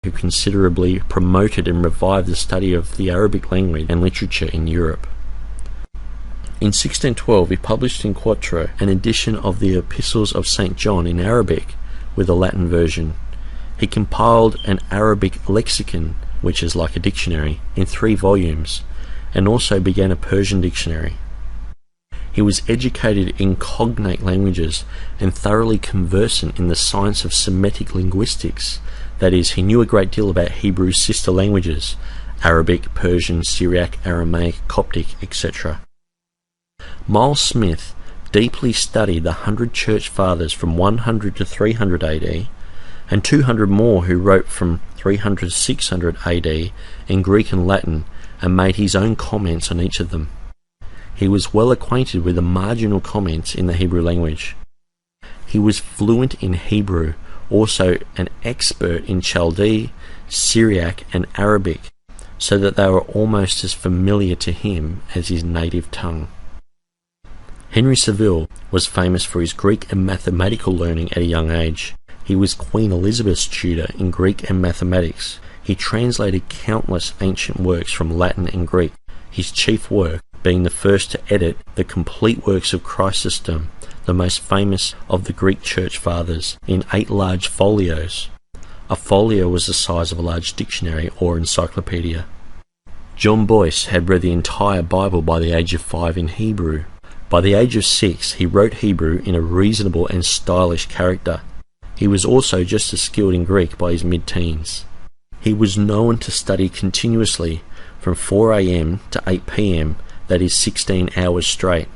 who considerably promoted and revived the study of the Arabic language and literature in Europe. In 1612 he published in quarto an edition of the Epistles of St. John in Arabic with a Latin version. He compiled an Arabic lexicon, which is like a dictionary, in 3 volumes, and also began a Persian dictionary. He was educated in cognate languages and thoroughly conversant in the science of Semitic linguistics. That is, he knew a great deal about Hebrew's sister languages, Arabic, Persian, Syriac, Aramaic, Coptic, etc. Miles Smith deeply studied the 100 church fathers from 100 to 300 AD, and 200 more who wrote from 300 to 600 AD in Greek and Latin, and made his own comments on each of them. He was well acquainted with the marginal comments in the Hebrew language. He was fluent in Hebrew, also an expert in Chaldee, Syriac and Arabic, so that they were almost as familiar to him as his native tongue. Henry Saville was famous for his Greek and mathematical learning at a young age. He was Queen Elizabeth's tutor in Greek and mathematics. He translated countless ancient works from Latin and Greek, his chief work being the first to edit the complete works of Chrysostom, the most famous of the Greek church fathers, in 8 large folios. A folio was the size of a large dictionary or encyclopedia. John Boyce had read the entire Bible by the age of 5 in Hebrew. By the age of 6, he wrote Hebrew in a reasonable and stylish character. He was also just as skilled in Greek by his mid-teens. He was known to study continuously from 4 a.m. to 8 p.m., that is 16 hours straight.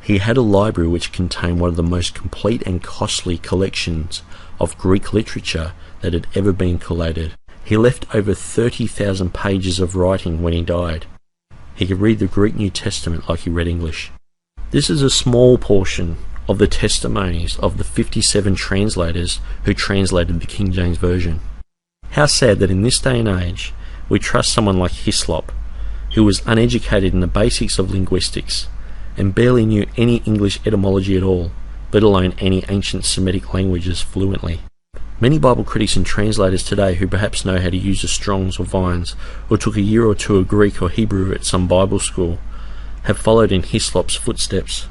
He had a library which contained one of the most complete and costly collections of Greek literature that had ever been collated. He left over 30,000 pages of writing when he died. He could read the Greek New Testament like he read English. This is a small portion of the testimonies of the 57 translators who translated the King James Version. How sad that in this day and age we trust someone like Hislop, who was uneducated in the basics of linguistics and barely knew any English etymology at all, let alone any ancient Semitic languages fluently. Many Bible critics and translators today who perhaps know how to use the Strongs or Vines, or took a year or two of Greek or Hebrew at some Bible school, have followed in Hislop's footsteps.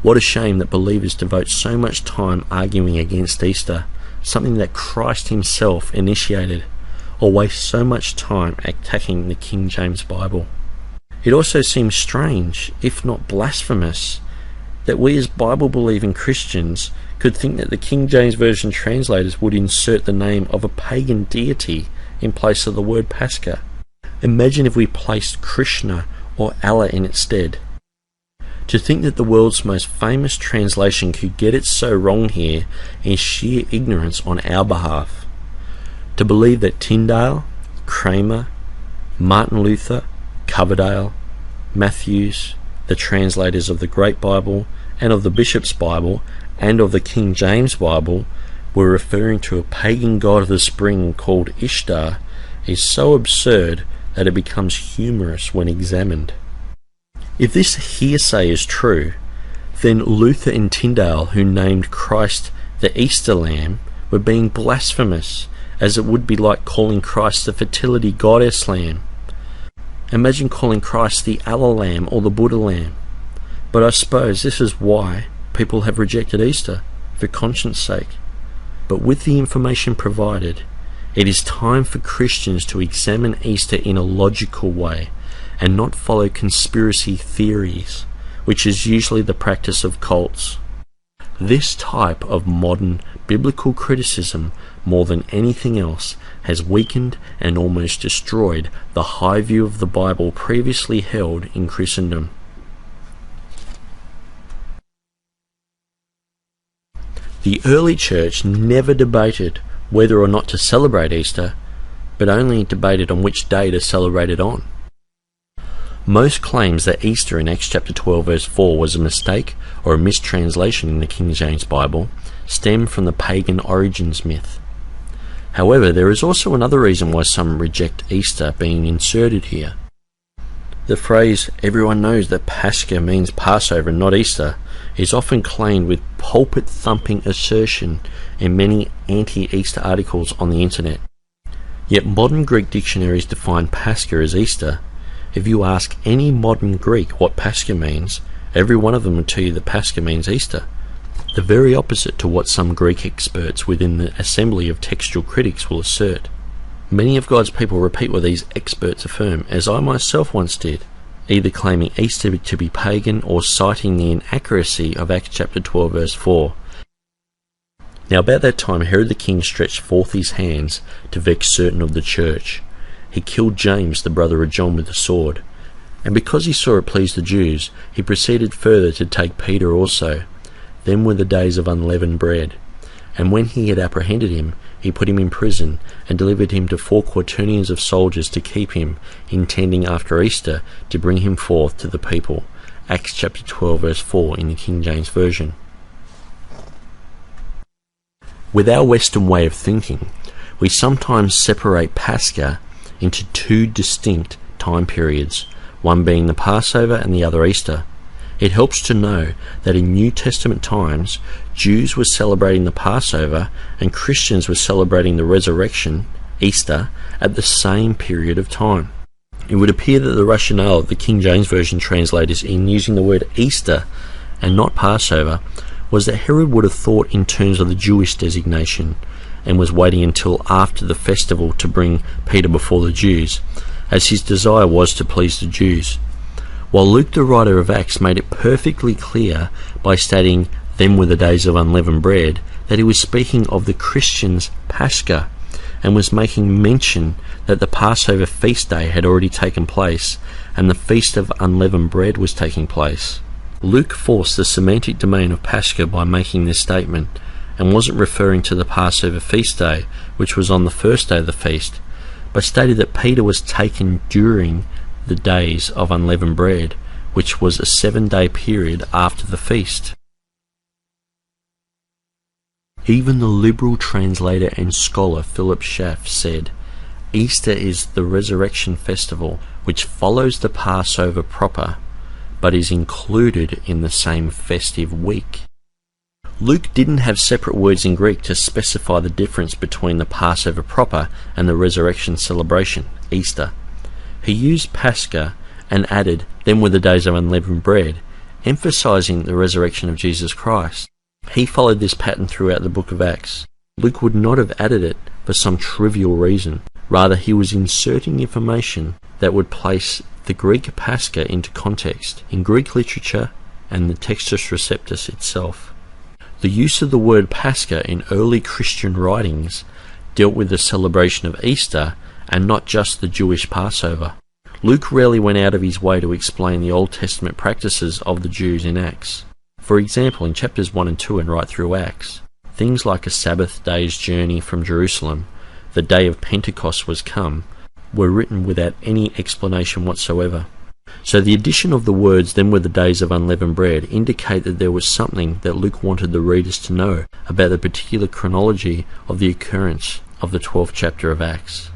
What a shame that believers devote so much time arguing against Easter, something that Christ himself initiated, or waste so much time attacking the King James Bible. It also seems strange, if not blasphemous, that we as Bible-believing Christians could think that the King James Version translators would insert the name of a pagan deity in place of the word Pascha. Imagine if we placed Krishna or Allah in its stead. To think that the world's most famous translation could get it so wrong here is sheer ignorance on our behalf. To believe that Tyndale, Kramer, Martin Luther, Coverdale, Matthews, the translators of the Great Bible and of the Bishop's Bible and of the King James Bible were referring to a pagan god of the spring called Ishtar is so absurd that it becomes humorous when examined. If this hearsay is true, then Luther and Tyndale, who named Christ the Easter Lamb, were being blasphemous, as it would be like calling Christ the fertility goddess lamb. Imagine calling Christ the Allah lamb or the Buddha lamb. But I suppose this is why people have rejected Easter, for conscience sake. But with the information provided, it is time for Christians to examine Easter in a logical way and not follow conspiracy theories, which is usually the practice of cults. This type of modern biblical criticism, more than anything else, has weakened and almost destroyed the high view of the Bible previously held in Christendom. The early church never debated whether or not to celebrate Easter, but only debated on which day to celebrate it on. Most claims that Easter in Acts chapter 12 verse 4 was a mistake or a mistranslation in the King James Bible stem from the pagan origins myth. However, there is also another reason why some reject Easter being inserted here. The phrase, "everyone knows that Pascha means Passover and not Easter," is often claimed with pulpit-thumping assertion in many anti-Easter articles on the internet. Yet modern Greek dictionaries define Pascha as Easter. If you ask any modern Greek what Pascha means, every one of them will tell you that Pascha means Easter. The very opposite to what some Greek experts within the assembly of textual critics will assert. Many of God's people repeat what these experts affirm, as I myself once did, either claiming Easter to be pagan or citing the inaccuracy of Acts chapter 12 verse 4. Now about that time Herod the king stretched forth his hands to vex certain of the church. He killed James, the brother of John, with the sword. And because he saw it pleased the Jews, he proceeded further to take Peter also. Then were the days of unleavened bread. And when he had apprehended him, he put him in prison, and delivered him to 4 quaternions of soldiers to keep him, intending after Easter to bring him forth to the people. Acts chapter 12 verse 4 in the King James Version. With our Western way of thinking, we sometimes separate Pascha into 2 distinct time periods, one being the Passover and the other Easter. It helps to know that in New Testament times, Jews were celebrating the Passover and Christians were celebrating the resurrection, Easter, at the same period of time. It would appear that the rationale of the King James Version translators in using the word Easter and not Passover was that Herod would have thought in terms of the Jewish designation and was waiting until after the festival to bring Peter before the Jews, as his desire was to please the Jews. While Luke, the writer of Acts, made it perfectly clear by stating, "Them were the days of unleavened bread," that he was speaking of the Christians' Pascha, and was making mention that the Passover feast day had already taken place, and the feast of unleavened bread was taking place. Luke forced the semantic domain of Pascha by making this statement, and wasn't referring to the Passover feast day, which was on the first day of the feast, but stated that Peter was taken during the days of unleavened bread, which was a 7-day period after the feast. Even the liberal translator and scholar Philip Schaff said, Easter is the resurrection festival which follows the Passover proper, but is included in the same festive week. Luke didn't have separate words in Greek to specify the difference between the Passover proper and the resurrection celebration, Easter. He used Pascha and added, "Then were the days of unleavened bread," emphasizing the resurrection of Jesus Christ. He followed this pattern throughout the book of Acts. Luke would not have added it for some trivial reason. Rather, he was inserting information that would place the Greek Pascha into context in Greek literature and the Textus Receptus itself. The use of the word Pascha in early Christian writings dealt with the celebration of Easter and not just the Jewish Passover. Luke rarely went out of his way to explain the Old Testament practices of the Jews in Acts. For example, in chapters 1 and 2 and right through Acts, things like a Sabbath day's journey from Jerusalem, the day of Pentecost was come, were written without any explanation whatsoever. So the addition of the words, "Then were the days of unleavened bread," indicate that there was something that Luke wanted the readers to know about the particular chronology of the occurrence of the 12th chapter of Acts.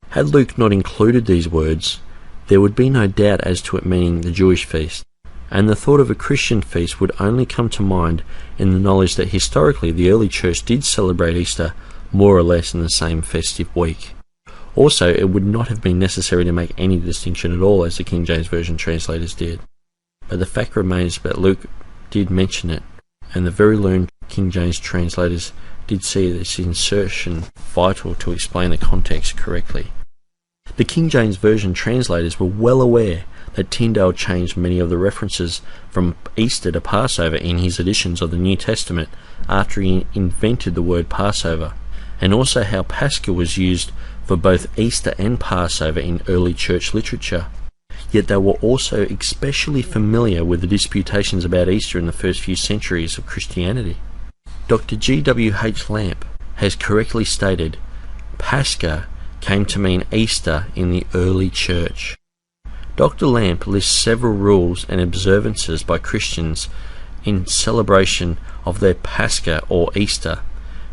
Had Luke not included these words, there would be no doubt as to it meaning the Jewish feast, and the thought of a Christian feast would only come to mind in the knowledge that historically the early church did celebrate Easter more or less in the same festive week. Also, it would not have been necessary to make any distinction at all, as the King James Version translators did. But the fact remains that Luke did mention it, and the very learned King James translators did see this insertion vital to explain the context correctly. The King James Version translators were well aware that Tyndale changed many of the references from Easter to Passover in his editions of the New Testament after he invented the word Passover, and also how Pascha was used for both Easter and Passover in early church literature. Yet they were also especially familiar with the disputations about Easter in the first few centuries of Christianity. Dr. G.W.H. Lampe has correctly stated, Pascha came to mean Easter in the early church. Dr. Lampe lists several rules and observances by Christians in celebration of their Pascha or Easter.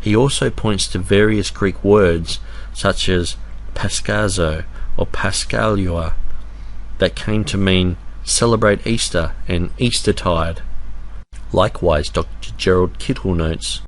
He also points to various Greek words such as Paskazo or Paskalua that came to mean celebrate Easter and Eastertide. Likewise, Dr. Gerald Kittle notes,